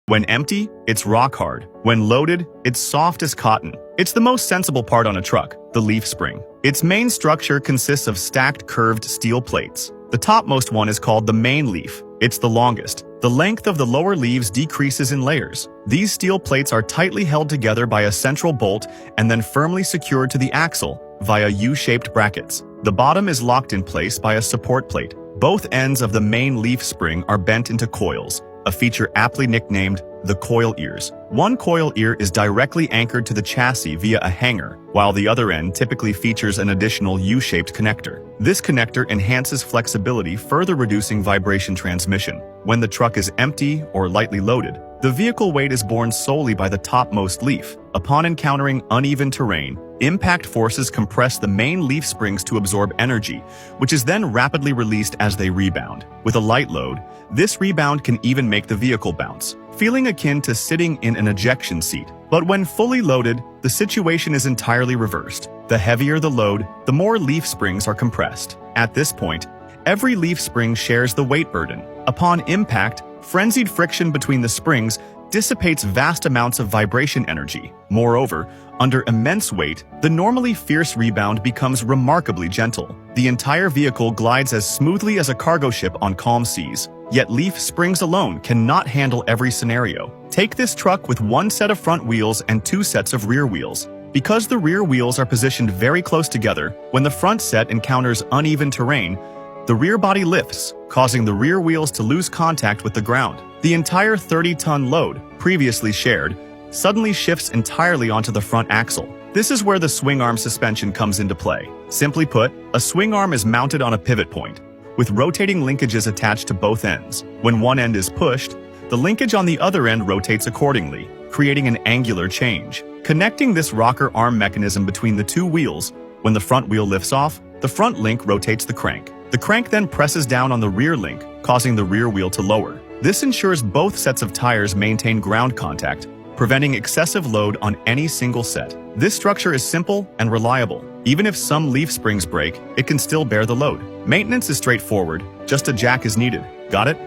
When empty, it's rock hard. When loaded, it's soft as cotton. It's the most sensible part on a truck, the leaf spring. Its main structure consists of stacked curved steel plates. The topmost one is called the main leaf. It's the longest. The length of the lower leaves decreases in layers. These steel plates are tightly held together by a central bolt and then firmly secured to the axle via U-shaped brackets. The bottom is locked in place by a support plate. Both ends of the main leaf spring are bent into coils, a feature aptly nicknamed the coil ears. One coil ear is directly anchored to the chassis via a hanger, while the other end typically features an additional U-shaped connector. This connector enhances flexibility, further reducing vibration transmission. When the truck is empty or lightly loaded, the vehicle weight is borne solely by the topmost leaf. Upon encountering uneven terrain, impact forces compress the main leaf springs to absorb energy, which is then rapidly released as they rebound. With a light load, this rebound can even make the vehicle bounce, feeling akin to sitting in an ejection seat. But when fully loaded, the situation is entirely reversed. The heavier the load, the more leaf springs are compressed. At this point, every leaf spring shares the weight burden. Upon impact, frenzied friction between the springs dissipates vast amounts of vibration energy. Moreover, under immense weight, the normally fierce rebound becomes remarkably gentle. The entire vehicle glides as smoothly as a cargo ship on calm seas. Yet leaf springs alone cannot handle every scenario. Take this truck with one set of front wheels and two sets of rear wheels. Because the rear wheels are positioned very close together, when the front set encounters uneven terrain, the rear body lifts, causing the rear wheels to lose contact with the ground. The entire 30-ton load, previously shared, suddenly shifts entirely onto the front axle. This is where the swing arm suspension comes into play. Simply put, a swing arm is mounted on a pivot point, with rotating linkages attached to both ends. When one end is pushed, the linkage on the other end rotates accordingly, creating an angular change. Connecting this rocker arm mechanism between the two wheels, when the front wheel lifts off, the front link rotates the crank. The crank then presses down on the rear link, causing the rear wheel to lower. This ensures both sets of tires maintain ground contact, preventing excessive load on any single set. This structure is simple and reliable. Even if some leaf springs break, it can still bear the load. Maintenance is straightforward, just a jack is needed. Got it?